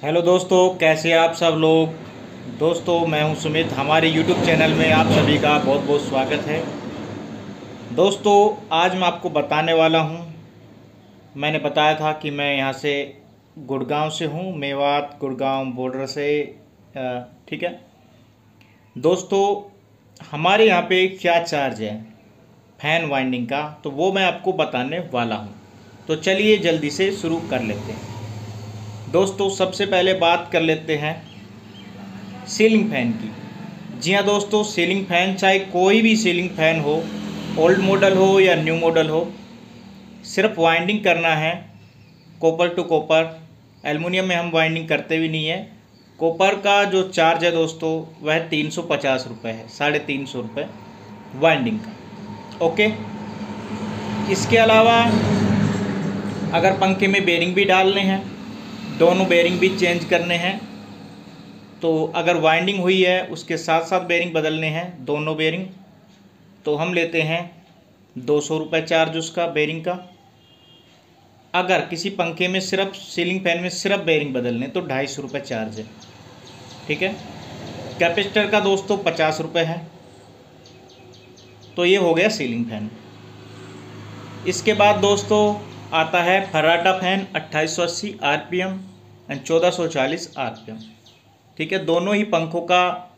Hello दोस्तों, कैसे आप सब लोग। दोस्तों मैं हूं सुमित। हमारे यूट्यूब चैनल में आप सभी का बहुत बहुत स्वागत है। दोस्तों आज मैं आपको बताने वाला हूं, मैंने बताया था कि मैं यहां से गुड़गांव से हूं, मेवात गुड़गांव बॉर्डर से। ठीक है दोस्तों, हमारे यहां पे क्या चार्ज है फैन वाइंडिंग का, तो वो मैं आपको बताने वाला हूं। तो चलिए जल्दी से शुरू कर लेते हैं। दोस्तों सबसे पहले बात कर लेते हैं सीलिंग फ़ैन की। जी हाँ दोस्तों, सीलिंग फ़ैन चाहे कोई भी सीलिंग फ़ैन हो, ओल्ड मॉडल हो या न्यू मॉडल हो, सिर्फ वाइंडिंग करना है कॉपर टू कॉपर। एल्युमिनियम में हम वाइंडिंग करते भी नहीं है। कॉपर का जो चार्ज है दोस्तों वह 350 रुपये है, 350 रुपये वाइंडिंग का। ओके, इसके अलावा अगर पंखे में बेरिंग भी डालने हैं, दोनों बेरिंग भी चेंज करने हैं, तो अगर वाइंडिंग हुई है उसके साथ साथ बेरिंग बदलने हैं दोनों बेरिंग, तो हम लेते हैं 200 रुपये चार्ज उसका बेरिंग का। अगर किसी पंखे में सिर्फ सीलिंग फैन में सिर्फ बेरिंग बदलने तो 250 रुपये चार्ज है। ठीक है, कैपेसिटर का दोस्तों 50 रुपये है। तो ये हो गया सीलिंग फैन। इसके बाद दोस्तों आता है फर्राटा फैन 2880 RPM एंड 1440 RPM। ठीक है, दोनों ही पंखों का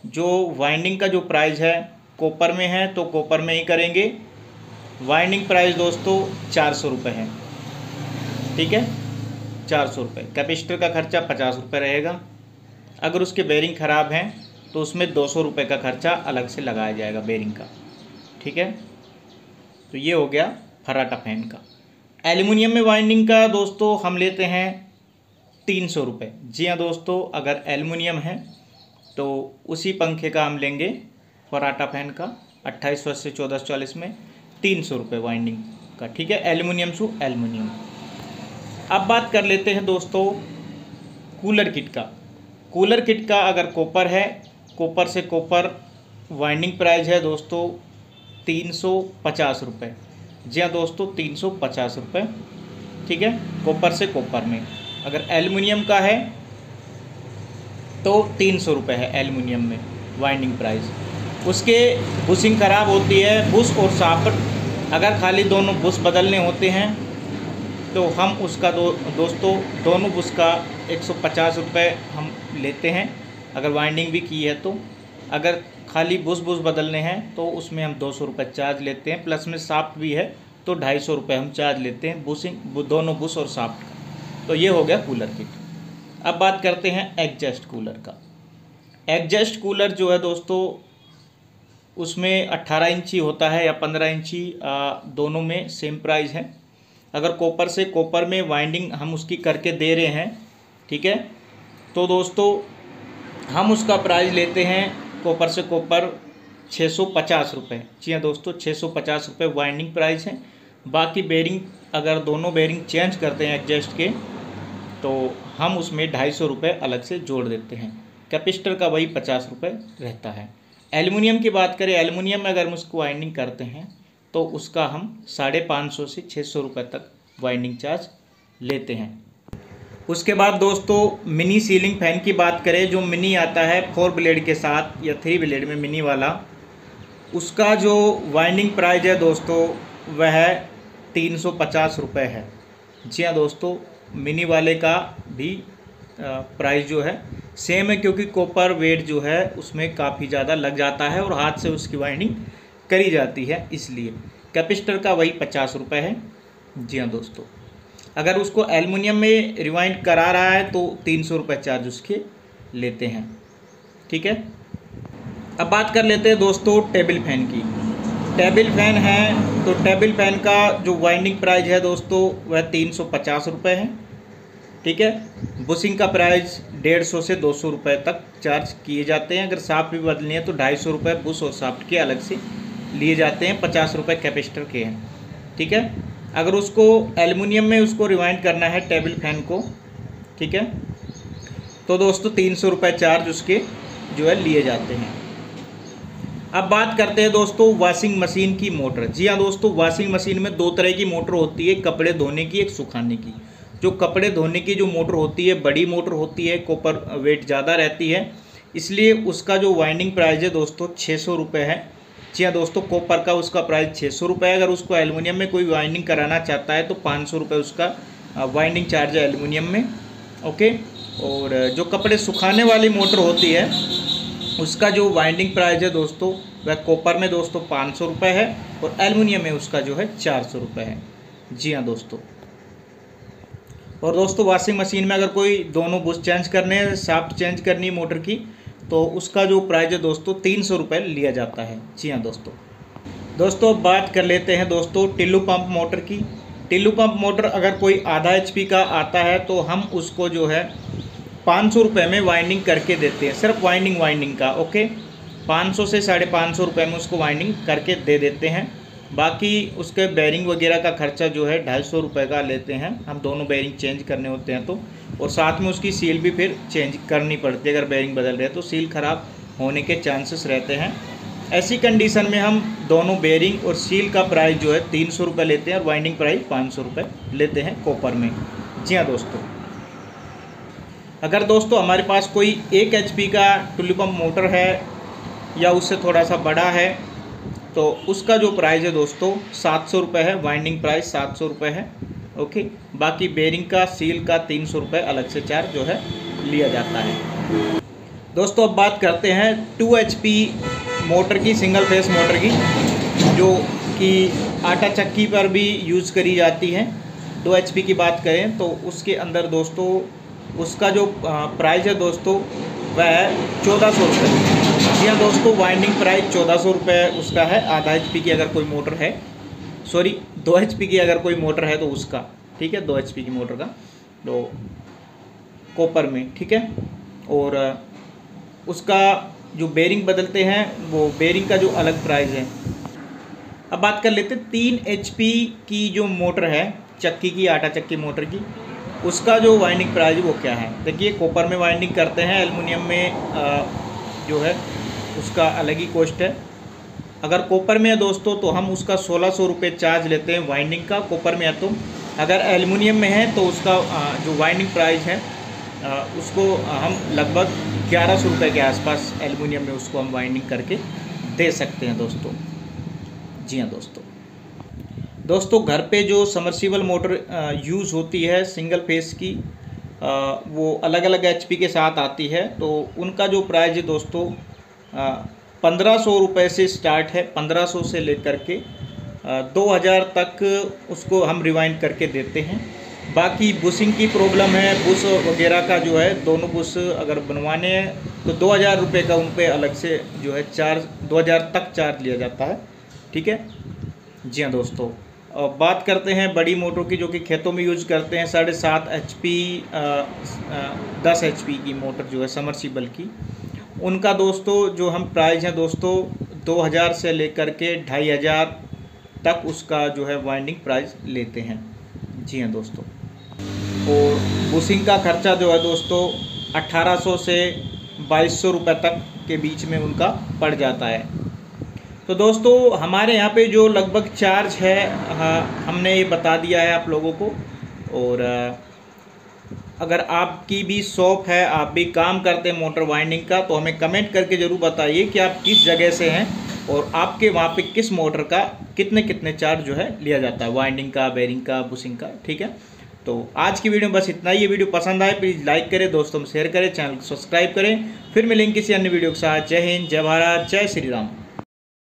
जो वाइंडिंग का जो प्राइस है कॉपर में है तो कॉपर में ही करेंगे। वाइंडिंग प्राइस दोस्तों 400 रुपये है। ठीक है, 400 रुपये। कैपेसिटर का खर्चा 50 रुपये रहेगा। अगर उसके बेरिंग ख़राब हैं तो उसमें 200 रुपये का खर्चा अलग से लगाया जाएगा बेरिंग का। ठीक है, तो ये हो गया फर्राटा फैन का। एल्युमिनियम में वाइंडिंग का दोस्तों हम लेते हैं 300 रुपये। जी हाँ दोस्तों, अगर एल्युमिनियम है तो उसी पंखे का हम लेंगे फर्राटा फैन का 2880 से 1440 में 300 रुपये वाइंडिंग का। ठीक है, एल्युमिनियम टू एल्युमिनियम। अब बात कर लेते हैं दोस्तों कूलर किट का। कूलर किट का अगर कॉपर है, कॉपर से कॉपर वाइंडिंग प्राइस है दोस्तों 350 रुपये। जी हाँ दोस्तों, 350 रुपये। ठीक है, कॉपर से कॉपर में। अगर एल्युमिनियम का है तो 300 रुपये है एल्युमिनियम में वाइंडिंग प्राइस। उसके बुशिंग ख़राब होती है, बुश और शाफ्ट अगर खाली दोनों बुश बदलने होते हैं तो हम उसका दोस्तों दोनों बुश का 150 रुपये हम लेते हैं अगर वाइंडिंग भी की है तो। अगर खाली बुश बदलने हैं तो उसमें हम 200 रुपये चार्ज लेते हैं, प्लस में शाफ्ट भी है तो 250 रुपये हम चार्ज लेते हैं बुशिंग दोनों बुश और शाफ्ट का। तो ये हो गया कूलर किट। अब बात करते हैं एग्जस्ट कूलर का। एग्जस्ट कूलर जो है दोस्तों उसमें 18 इंची होता है या 15 इंची, दोनों में सेम प्राइस है। अगर कॉपर से कॉपर में वाइंडिंग हम उसकी करके दे रहे हैं, ठीक है, तो दोस्तों हम उसका प्राइस लेते हैं कॉपर से कॉपर 650 रुपये। जी हाँ दोस्तों, 650 रुपये वाइंडिंग प्राइस है। बाकी बेरिंग अगर दोनों बेरिंग चेंज करते हैं एग्जस्ट के तो हम उसमें 250 रुपये अलग से जोड़ देते हैं। कैपेसिटर का वही 50 रुपये रहता है। एल्युमिनियम की बात करें, एल्युमिनियम में अगर हम उसको वाइंडिंग करते हैं तो उसका हम 550 से 600 रुपये तक वाइंडिंग चार्ज लेते हैं। उसके बाद दोस्तों मिनी सीलिंग फैन की बात करें, जो मिनी आता है 4 ब्लेड के साथ या 3 ब्लेड में मिनी वाला, उसका जो वाइंडिंग प्राइस है दोस्तों वह 350 रुपये है। जी हाँ दोस्तों, मिनी वाले का भी प्राइस जो है सेम है, क्योंकि कॉपर वेट जो है उसमें काफ़ी ज़्यादा लग जाता है और हाथ से उसकी वाइंडिंग करी जाती है, इसलिए कैपेसिटर का वही 50 रुपये है। जी हाँ दोस्तों, अगर उसको एल्युमिनियम में रिवाइंड करा रहा है तो 300 रुपये चार्ज उसके लेते हैं। ठीक है, अब बात कर लेते हैं दोस्तों टेबल फैन की। टेबल फैन है तो टेबल फैन का जो वाइंडिंग प्राइस है दोस्तों वह 350 रुपये है। ठीक है, बुशिंग का प्राइस 150 से 200 रुपये तक चार्ज किए जाते हैं। अगर शाफ्ट भी बदलनी है तो 250 रुपये बुश और शाफ्ट के अलग से लिए जाते हैं, 50 रुपये कैपेसिटर के हैं। ठीक है, अगर उसको एल्युमिनियम में उसको रिवाइंड करना है टेबल फैन को, ठीक है, तो दोस्तों 300 रुपये चार्ज उसके जो है लिए जाते हैं। अब बात करते हैं दोस्तों वॉशिंग मशीन की मोटर। जी हाँ दोस्तों, वॉशिंग मशीन में 2 तरह की मोटर होती है, कपड़े धोने की, एक सुखाने की। जो कपड़े धोने की जो मोटर होती है बड़ी मोटर होती है, कॉपर वेट ज़्यादा रहती है, इसलिए उसका जो वाइंडिंग प्राइस है दोस्तों 600 रुपये है। जी हाँ दोस्तों, कॉपर का उसका प्राइस 600 रुपये है। अगर उसको एल्युमिनियम में कोई वाइंडिंग कराना चाहता है तो 500 रुपये उसका वाइंडिंग चार्ज है एल्युमिनियम में। ओके, और जो कपड़े सुखाने वाली मोटर होती है उसका जो वाइंडिंग प्राइस है दोस्तों वह कॉपर में दोस्तों 500 रुपये है और एल्युमिनियम में उसका जो है 400 रुपये है। जी हाँ दोस्तों, और दोस्तों वॉशिंग मशीन में अगर कोई दोनों बुश चेंज करने हैं, शाफ्ट चेंज करनी है मोटर की, तो उसका जो प्राइस है दोस्तों 300 रुपये लिया जाता है। जी हाँ दोस्तों अब बात कर लेते हैं दोस्तों टिल्लू पंप मोटर की। टिल्लू पंप मोटर अगर कोई आधा HP का आता है तो हम उसको जो है 500 रुपये में वाइंडिंग करके देते हैं, सिर्फ वाइंडिंग का। ओके, 500 से 550 रुपये में उसको वाइंडिंग करके दे देते हैं। बाकी उसके बेरिंग वगैरह का खर्चा जो है 250 रुपये का लेते हैं हम, दोनों बेरिंग चेंज करने होते हैं तो, और साथ में उसकी सील भी फिर चेंज करनी पड़ती है। अगर बेरिंग बदल रहे हैं तो सील ख़राब होने के चांसेस रहते हैं। ऐसी कंडीशन में हम दोनों बेरिंग और सील का प्राइस जो है 300 रुपये लेते हैं और वाइंडिंग प्राइस 500 रुपये लेते हैं कॉपर में। जी हाँ दोस्तों, अगर दोस्तों हमारे पास कोई 1 HP का टिल्लू पंप मोटर है या उससे थोड़ा सा बड़ा है तो उसका जो प्राइस है दोस्तों 700 रुपये है, वाइंडिंग प्राइस 700 रुपये है। ओके, बाकी बेरिंग का सील का 300 रुपये अलग से चार्ज जो है लिया जाता है। दोस्तों अब बात करते हैं 2 HP मोटर की, सिंगल फेस मोटर की, जो कि आटा चक्की पर भी यूज़ करी जाती है। 2 HP की बात करें तो उसके अंदर दोस्तों उसका जो प्राइस है दोस्तों वह है 1400 रुपये। जी हाँ दोस्तों, वाइंडिंग प्राइस 1400 रुपये उसका है। आधा HP की अगर कोई मोटर है, सॉरी 2 HP की अगर कोई मोटर है तो उसका, ठीक है, 2 HP की मोटर का तो कॉपर में, ठीक है। और उसका जो बेरिंग बदलते हैं वो बेरिंग का जो अलग प्राइस है। अब बात कर लेते हैं 3 HP की जो मोटर है चक्की की, आटा चक्की मोटर की, उसका जो वाइंडिंग प्राइस वो क्या है। देखिए, कॉपर में वाइंडिंग करते हैं, एल्युमिनियम में जो है उसका अलग ही कॉस्ट है। अगर कॉपर में है दोस्तों तो हम उसका 1600 रुपये चार्ज लेते हैं वाइंडिंग का, कॉपर में है तो। अगर एल्युमिनियम में है तो उसका जो वाइंडिंग प्राइस है उसको हम लगभग 1100 रुपये के आसपास एल्युमिनियम में उसको हम वाइंडिंग करके दे सकते हैं दोस्तों। जी हाँ दोस्तों घर पे जो समर्सिबल मोटर यूज़ होती है सिंगल फेस की, वो अलग अलग HP के साथ आती है, तो उनका जो प्राइस है दोस्तों 1500 रुपये से स्टार्ट है। 1500 से लेकर के 2000 तक उसको हम रिवाइंड करके देते हैं। बाकी बुशिंग की प्रॉब्लम है, बुश वगैरह का जो है, दोनों बुश अगर बनवाने हैं तो 2000 रुपये का उन पर अलग से जो है चार्ज, 2000 तक चार्ज लिया जाता है, ठीक है। जी हाँ दोस्तों, बात करते हैं बड़ी मोटर की जो कि खेतों में यूज करते हैं, 7.5 HP 10 HP की मोटर जो है समर्सिबल की, उनका दोस्तों जो हम प्राइस है दोस्तों 2000 से लेकर के 2500 तक उसका जो है वाइंडिंग प्राइस लेते हैं। जी हाँ दोस्तों, और बुशिंग का खर्चा जो है दोस्तों 1800 से 2200 रुपये तक के बीच में उनका पड़ जाता है। तो दोस्तों हमारे यहाँ पे जो लगभग चार्ज है हमने ये बता दिया है आप लोगों को। और अगर आपकी भी शॉप है, आप भी काम करते हैं मोटर वाइंडिंग का, तो हमें कमेंट करके ज़रूर बताइए कि आप किस जगह से हैं और आपके वहाँ पे किस मोटर का कितने चार्ज जो है लिया जाता है, वाइंडिंग का, बेरिंग का, बुशिंग का, ठीक है। तो आज की वीडियो में बस इतना ही। ये वीडियो पसंद आए प्लीज़ लाइक करें, दोस्तों में शेयर करें, चैनल को सब्सक्राइब करें। फिर मिलेंगे किसी अन्य वीडियो के साथ। जय हिंद, जय भारत, जय श्री राम।